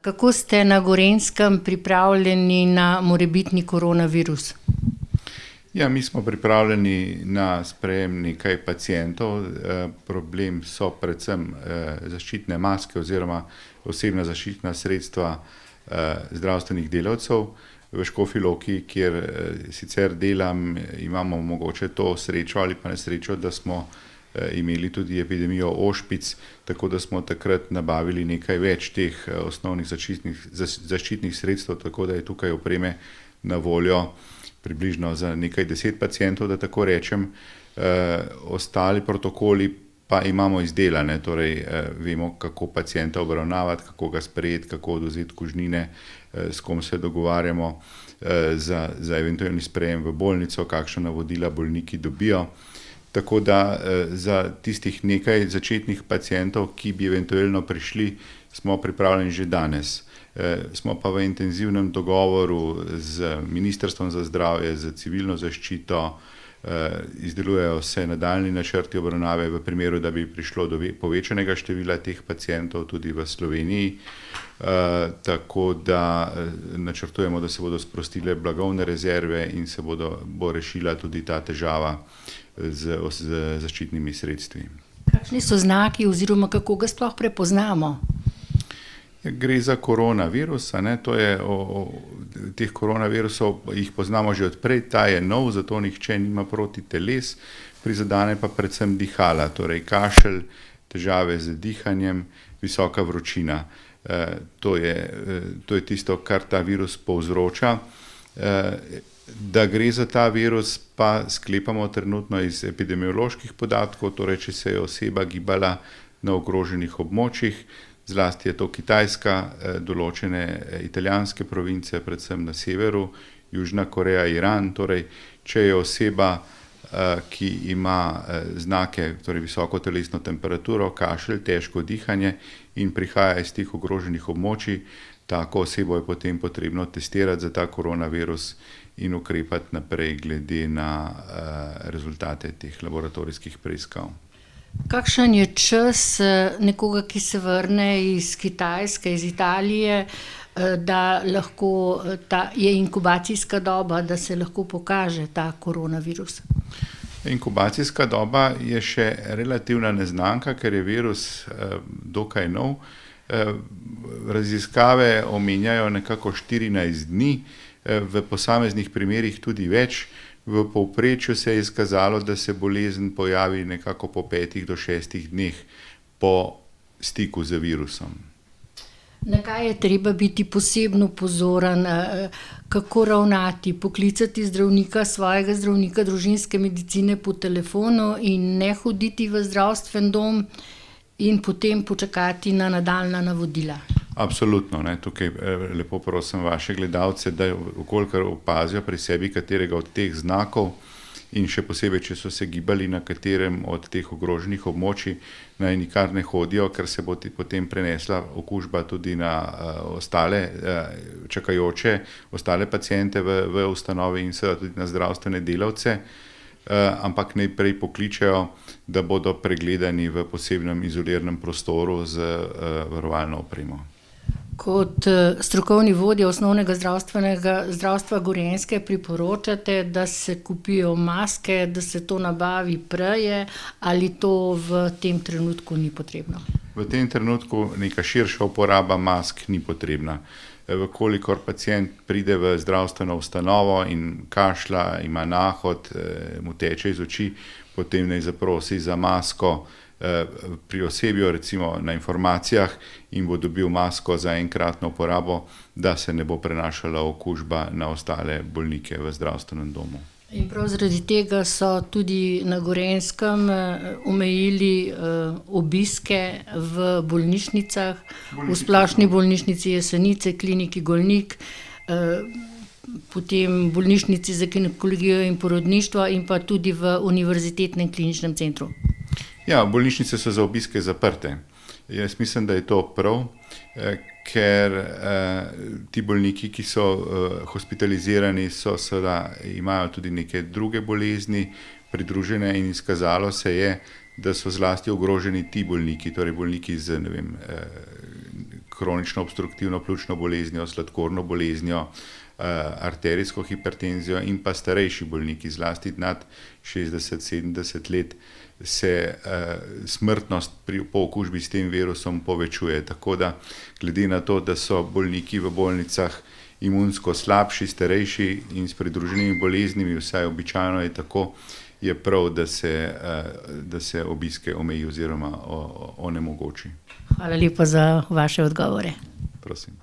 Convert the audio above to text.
Kako ste na Gorenjskem pripravljeni na morebitni koronavirus? Ja, mi smo pripravljeni na sprejem nekaj pacientov. Problem so predvsem zaščitne maske oziroma osebna zaščitna sredstva zdravstvenih delavcev. V Škofji Loki, kjer sicer delam, imamo mogoče to srečo ali pa nesrečo, da smo imeli tudi epidemijo ošpic, tako da smo takrat nabavili nekaj več teh osnovnih zaščitnih sredstev, tako da je tukaj opreme na voljo približno za nekaj 10 pacientov, da tako rečem. Ostali protokoli pa imamo izdelane, torej vemo, kako pacienta obravnavati, kako ga sprejeti, kako odvzeti kužnine, s kom se dogovarjamo za eventualni sprejem v bolnico, kakšna navodila bolniki dobijo. Tako da za tistih nekaj začetnih pacientov, ki bi eventualno prišli, smo pripravljeni že danes. Smo pa v intenzivnem dogovoru z Ministrstvom za zdravje, z civilno zaščito, izdelujejo se nadaljnji načrti obravnave v primeru, da bi prišlo do povečanega števila teh pacientov tudi v Sloveniji. Tako da načrtujemo, da se bodo sprostile blagovne rezerve in se bo rešila tudi ta težava z zaščitnimi sredstvi. Kakšni so znaki oziroma kako ga sploh prepoznamo? Gre za koronavirus, teh koronavirusov jih poznamo že odprej, ta je nov, zato nihče nima protiteles, prizadene pa predvsem dihala, torej kašelj, težave z dihanjem, visoka vročina. To je tisto, kar ta virus povzroča. Da gre za ta virus, pa sklepamo trenutno iz epidemioloških podatkov, torej če se je oseba gibala na ogroženih območjih, zlasti je to Kitajska, določene italijanske province, predvsem na severu, Južna Koreja, Iran. Torej, če je oseba, ki ima znake, torej visoko telesno temperaturo, kašelj, težko dihanje in prihaja iz teh ogroženih območij, tako osebo je potem potrebno testirati za ta koronavirus in ukrepati naprej glede na rezultate teh laboratorijskih preiskav. Kakšen je čas nekoga, ki se vrne iz Kitajske, iz Italije, da lahko je inkubacijska doba, da se lahko pokaže ta koronavirus? Inkubacijska doba je še relativna neznanka, ker je virus dokaj nov. Raziskave omenjajo nekako 14 dni, v posameznih primerih tudi več. V povprečju se je izkazalo, da se bolezen pojavi nekako po 5 do 6 dneh po stiku z virusom. Na kaj je treba biti posebno pozoren, kako ravnati, poklicati zdravnika, svojega zdravnika družinske medicine po telefonu in ne hoditi v zdravstveni dom in potem počakati na nadaljnja navodila? Absolutno, tukaj lepo prosim vaše gledalce, da vkolikor opazijo pri sebi katerega od teh znakov in še posebej, če so se gibali na katerem od teh ogroženih območij, naj nikar ne hodijo, ker se bo potem prenesla okužba tudi na ostale čakajoče, ostale paciente v ustanovi in seveda tudi na zdravstvene delavce, ampak najprej pokličejo, da bodo pregledani v posebnem izoliranem prostoru z varovalno opremo. Kot strokovni vodja osnovnega zdravstva Gorenjske priporočate, da se kupijo maske, da se to nabavi prej, ali to v tem trenutku ni potrebno? V tem trenutku neka širša uporaba mask ni potrebna. Vkolikor pacient pride v zdravstveno ustanovo in kašlja, ima nahod, mu teče iz oči, potem naj zaprosi za masko pri osebju, recimo na informacijah, in bo dobil masko za enkratno uporabo, da se ne bo prenašala okužba na ostale bolnike v zdravstvenem domu. In prav zaradi tega so tudi na Gorenjskem omejili obiske v bolnišnicah, v Splošni bolnišnici Jesenice, Kliniki Golnik, potem bolnišnici za ginekologijo in porodništvo in pa tudi v Univerzitetnem kliničnem centru. Ja, bolnišnice so za obiske zaprte. Jaz mislim, da je to prav, ker ti bolniki, ki so hospitalizirani, imajo tudi neke druge bolezni pridružene in izkazalo se je, da so zlasti ogroženi ti bolniki, torej bolniki z kronično obstruktivno pljučno boleznijo, sladkorno boleznijo, arterijsko hipertenzijo in pa starejši bolniki, zlasti nad 60-70 let, se smrtnost po okužbi s tem virusom povečuje. Tako da glede na to, da so bolniki v bolnicah imunsko slabši, starejši in s pridruženimi boleznimi, vsaj običajno je tako, je prav, da se obiske omeji oziroma onemogoči. Hvala lepa za vaše odgovore. Prosim.